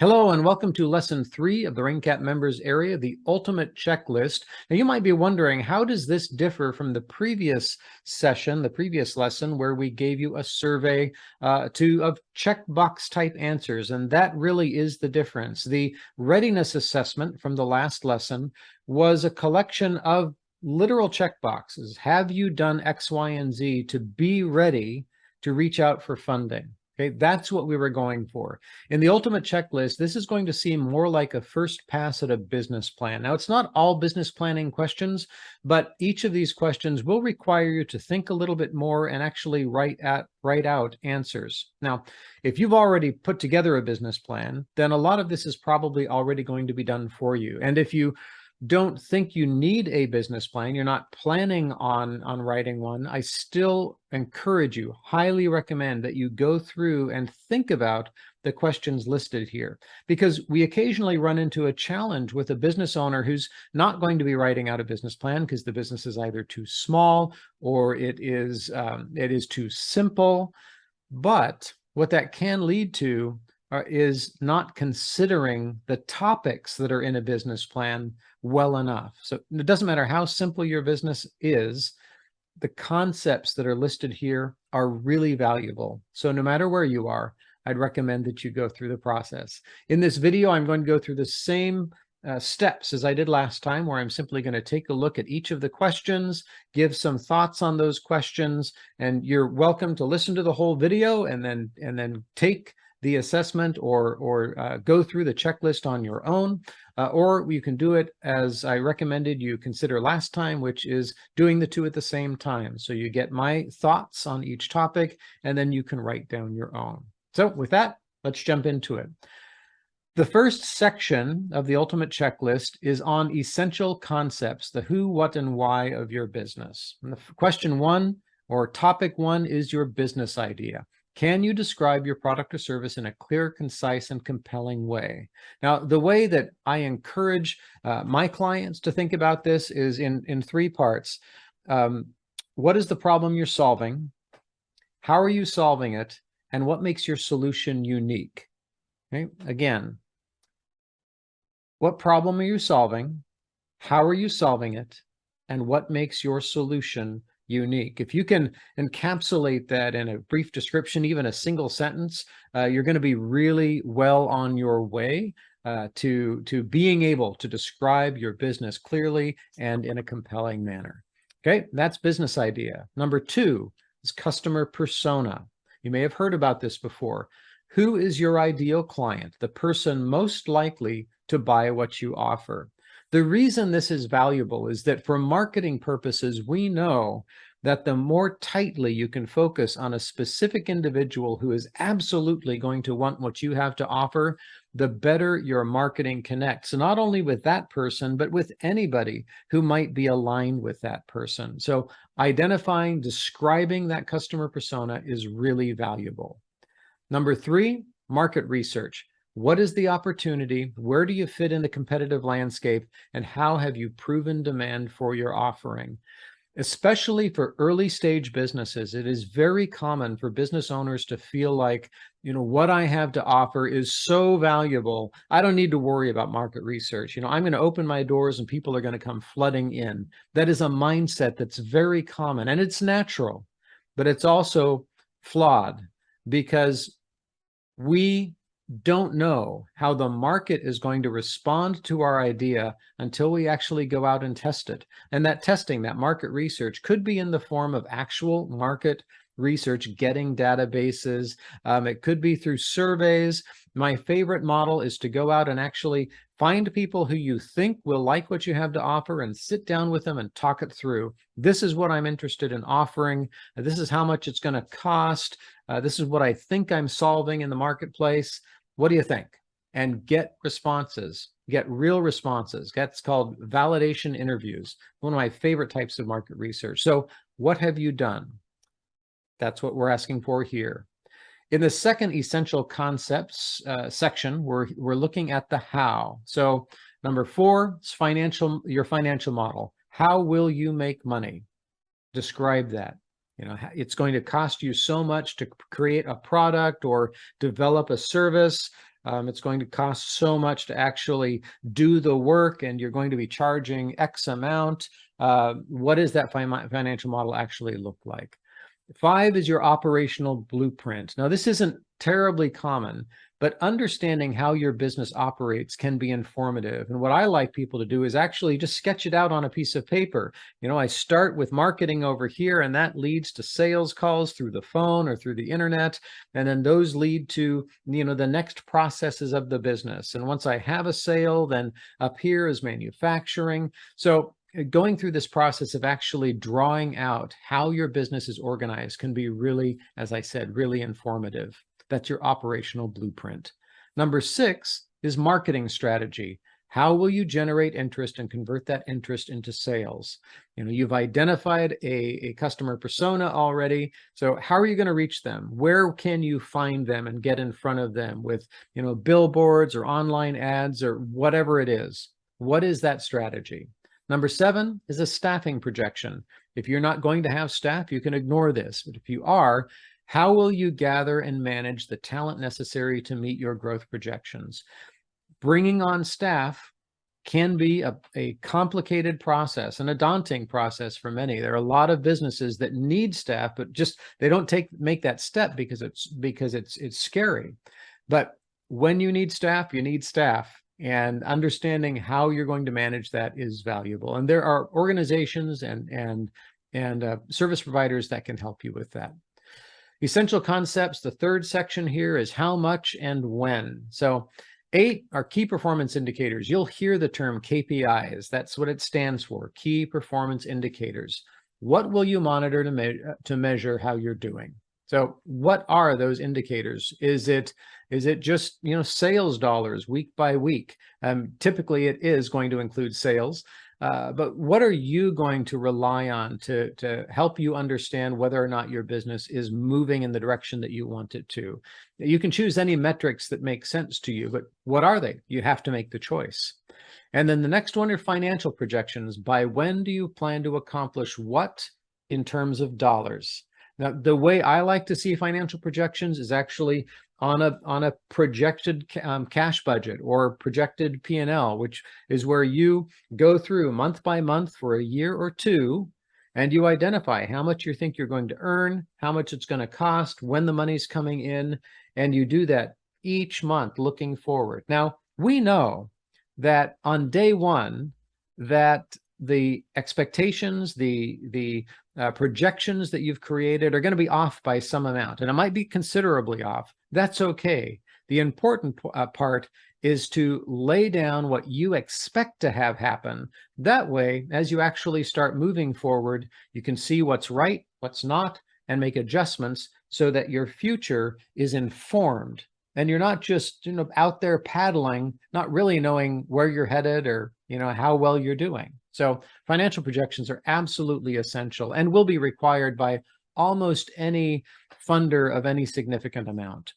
Hello and welcome to lesson 3 of the RainCap members area, the ultimate checklist. Now you might be wondering, how does this differ from the previous session, the previous lesson, where we gave you a survey of checkbox type answers? And that really is the difference. The readiness assessment from the last lesson was a collection of literal checkboxes. Have you done X, Y, and Z to be ready to reach out for funding? Okay, that's what we were going for. In the ultimate checklist, this is going to seem more like a first pass at a business plan. Now, it's not all business planning questions, but each of these questions will require you to think a little bit more and actually write out answers. Now, if you've already put together a business plan, then a lot of this is probably already going to be done for you. And if you don't think you need a business plan, you're not planning on writing one, I still encourage you, highly recommend that you go through and think about the questions listed here, because we occasionally run into a challenge with a business owner who's not going to be writing out a business plan because the business is either too small or it is too simple. But what that can lead to is not considering the topics that are in a business plan well enough. So it doesn't matter how simple your business is, the concepts that are listed here are really valuable. So no matter where you are, I'd recommend that you go through the process. In this video, I'm going to go through the same steps as I did last time, where I'm simply going to take a look at each of the questions, give some thoughts on those questions, and you're welcome to listen to the whole video and then take the assessment or go through the checklist on your own, or you can do it as I recommended you consider last time, which is doing the two at the same time. So you get my thoughts on each topic, and then you can write down your own. So with that, let's jump into it. The first section of the ultimate checklist is on essential concepts, the who, what, and why of your business. And the question 1 or topic 1 is your business idea. Can you describe your product or service in a clear, concise, and compelling way? Now, the way that I encourage my clients to think about this is in 3 parts. What is the problem you're solving? How are you solving it? And what makes your solution unique? Okay? Again, what problem are you solving? How are you solving it? And what makes your solution unique? If you can encapsulate that in a brief description, even a single sentence, you're going to be really well on your way to being able to describe your business clearly and in a compelling manner. Okay, that's business idea. Number 2 is customer persona. You may have heard about this before. Who is your ideal client, the person most likely to buy what you offer? The reason this is valuable is that for marketing purposes, we know that the more tightly you can focus on a specific individual who is absolutely going to want what you have to offer, the better your marketing connects, not only with that person, but with anybody who might be aligned with that person. So identifying, describing that customer persona is really valuable. Number 3, market research. What is the opportunity? Where do you fit in the competitive landscape? And how have you proven demand for your offering? Especially for early stage businesses, it is very common for business owners to feel like, what I have to offer is so valuable, I don't need to worry about market research. I'm going to open my doors and people are going to come flooding in. That is a mindset that's very common, and it's natural, but it's also flawed, because we don't know how the market is going to respond to our idea until we actually go out and test it. And that testing, that market research, could be in the form of actual market research, getting databases. It could be through surveys. My favorite model is to go out and actually find people who you think will like what you have to offer and sit down with them and talk it through. This is what I'm interested in offering. This is how much it's going to cost. This is what I think I'm solving in the marketplace. What do you think? And get responses, get real responses. That's called validation interviews, one of my favorite types of market research. So what have you done? That's what we're asking for here. In the second essential concepts section, we're looking at the how. So number 4 is your financial model. How will you make money? Describe that. It's going to cost you so much to create a product or develop a service. It's going to cost so much to actually do the work, and you're going to be charging X amount. What does that financial model actually look like? 5 is your operational blueprint. Now, this isn't terribly common, but understanding how your business operates can be informative. And what I like people to do is actually just sketch it out on a piece of paper. I start with marketing over here, and that leads to sales calls through the phone or through the internet. And then those lead to, the next processes of the business. And once I have a sale, then up here is manufacturing. So going through this process of actually drawing out how your business is organized can be really, as I said, really informative. That's your operational blueprint. Number 6 is marketing strategy. How will you generate interest and convert that interest into sales? You've identified a customer persona already. So how are you going to reach them? Where can you find them and get in front of them with, billboards or online ads or whatever it is? What is that strategy? Number 7 is a staffing projection. If you're not going to have staff, you can ignore this. But if you are, how will you gather and manage the talent necessary to meet your growth projections? Bringing on staff can be a complicated process and a daunting process for many. There are a lot of businesses that need staff, but just they don't make that step because it's scary. But when you need staff, you need staff. And understanding how you're going to manage that is valuable. And there are organizations and service providers that can help you with that. Essential concepts, the third section here is how much and when. So 8 are key performance indicators. You'll hear the term KPIs. That's what it stands for, key performance indicators. What will you monitor to measure how you're doing? So what are those indicators? Is it just, sales dollars week by week? Typically it is going to include sales, but what are you going to rely on to help you understand whether or not your business is moving in the direction that you want it to? You can choose any metrics that make sense to you, but what are they? You have to make the choice. And then the next one are financial projections. By when do you plan to accomplish what in terms of dollars? Now, the way I like to see financial projections is actually on a projected cash budget or projected P&L, which is where you go through month by month for a year or two, and you identify how much you think you're going to earn, how much it's going to cost, when the money's coming in, and you do that each month looking forward. Now, we know that on day one, that the expectations, the projections that you've created are going to be off by some amount, and it might be considerably off. That's okay. The important part is to lay down what you expect to have happen. That way, as you actually start moving forward, you can see what's right, what's not, and make adjustments so that your future is informed. And you're not just, out there paddling, not really knowing where you're headed or, how well you're doing. So financial projections are absolutely essential and will be required by almost any funder of any significant amount.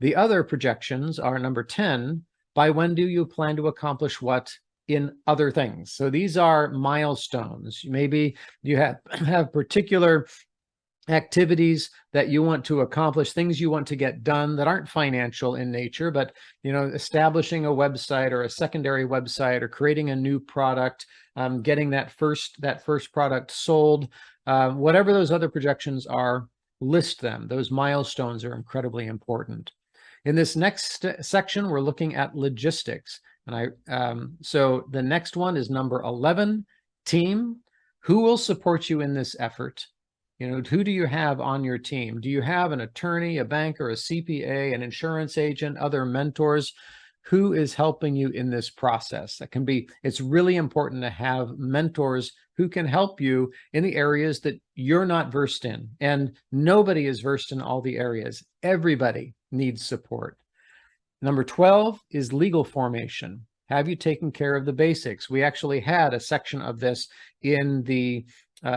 The other projections are number 10, by when do you plan to accomplish what in other things? So these are milestones. Maybe you have particular activities that you want to accomplish, things you want to get done that aren't financial in nature, but establishing a website or a secondary website or creating a new product, getting that first product sold, whatever those other projections are, list them. Those milestones are incredibly important. In this next section, we're looking at logistics. And so the next one is number 11, team. Who will support you in this effort? Who do you have on your team? Do you have an attorney, a banker, a CPA, an insurance agent, other mentors? Who is helping you in this process? It's really important to have mentors who can help you in the areas that you're not versed in. And nobody is versed in all the areas. Everybody needs support. Number 12 is legal formation. Have you taken care of the basics? We actually had a section of this in the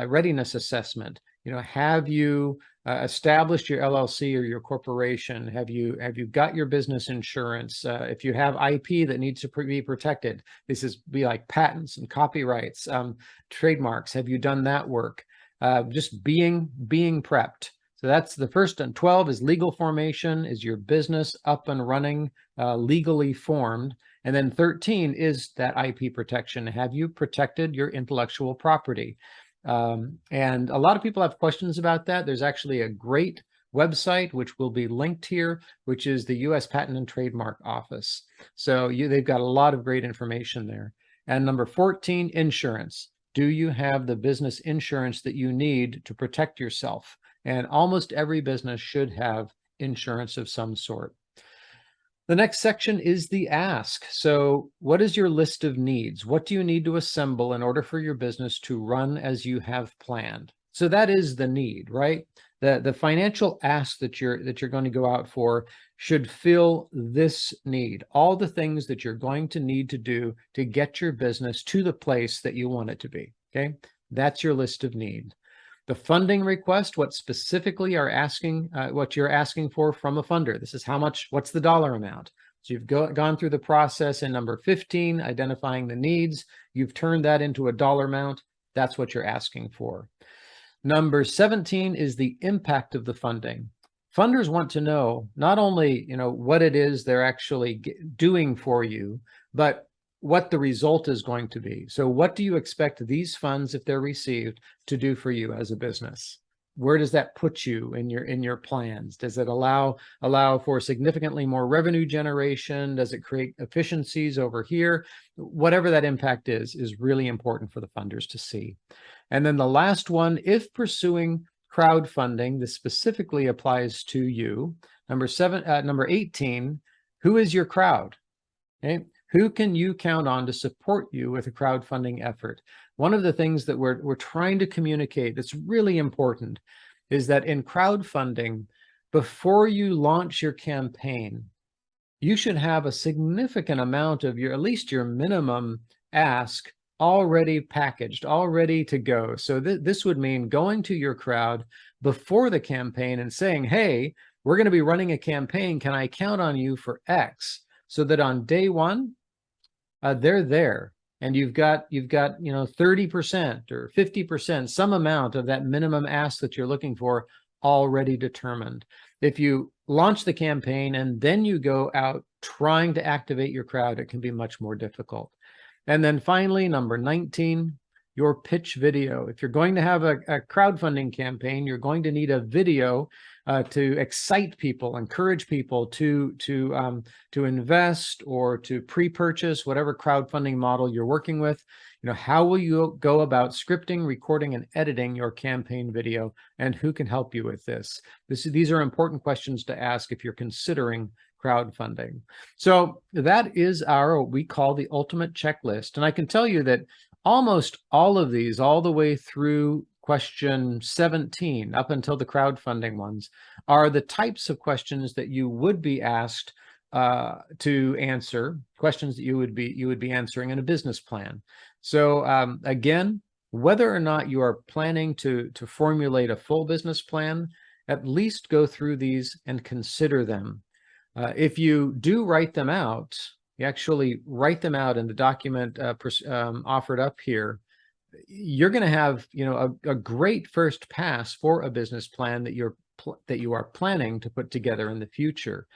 readiness assessment. Have you established your LLC or your corporation? Have you got your business insurance? If you have IP that needs to be protected, this is like patents and copyrights, trademarks. Have you done that work? Just being prepped. So that's the first. And 12 is legal formation. Is your business up and running, legally formed? And then 13 is that IP protection. Have you protected your intellectual property? And a lot of people have questions about that. There's actually a great website, which will be linked here, which is the U.S. Patent and Trademark Office. So they've got a lot of great information there. And number 14, insurance. Do you have the business insurance that you need to protect yourself? And almost every business should have insurance of some sort. The next section is the ask. So what is your list of needs? What do you need to assemble in order for your business to run as you have planned? So that is the need, right? The financial ask that you're going to go out for should fill this need. All the things that you're going to need to do to get your business to the place that you want it to be, okay? That's your list of need. The funding request, what specifically are asking, what you're asking for from a funder. This is how much, what's the dollar amount? So you've gone through the process in number 15, identifying the needs. You've turned that into a dollar amount. That's what you're asking for. Number 17 is the impact of the funding. Funders want to know not only, what it is they're actually doing for you, but what the result is going to be. So what do you expect these funds, if they're received, to do for you as a business? Where does that put you in your plans? Does it allow for significantly more revenue generation? Does it create efficiencies over here? Whatever that impact is really important for the funders to see. And then the last one, if pursuing crowdfunding, this specifically applies to you. Number 18, who is your crowd? Okay. Who can you count on to support you with a crowdfunding effort? One of the things that we're trying to communicate that's really important is that in crowdfunding, before you launch your campaign, you should have a significant amount of at least your minimum ask already packaged, all ready to go. So this would mean going to your crowd before the campaign and saying, hey, we're going to be running a campaign. Can I count on you for X? So that on day one, they're there, and you've got 30% or 50%, some amount of that minimum ask that you're looking for already determined. If you launch the campaign and then you go out trying to activate your crowd, it can be much more difficult. And then finally, number 19, your pitch video. If you're going to have a crowdfunding campaign, you're going to need a video to excite people, encourage people to invest or to pre-purchase whatever crowdfunding model you're working with. How will you go about scripting, recording, and editing your campaign video, and who can help you with this? These are important questions to ask if you're considering crowdfunding. So that is what we call the ultimate checklist. And I can tell you that almost all of these, all the way through question 17 up until the crowdfunding ones, are the types of questions that you would be asked to answer, questions that you would be answering in a business plan. So again, whether or not you are planning to formulate a full business plan, at least go through these and consider them. If you do write them out, you actually write them out in the document offered up here, you're going to have a great first pass for a business plan that you are planning to put together in the future.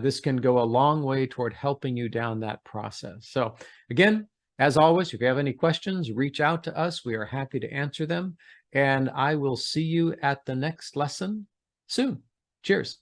This can go a long way toward helping you down that process. So again, as always, if you have any questions, reach out to us. We are happy to answer them. And I will see you at the next lesson soon. Cheers.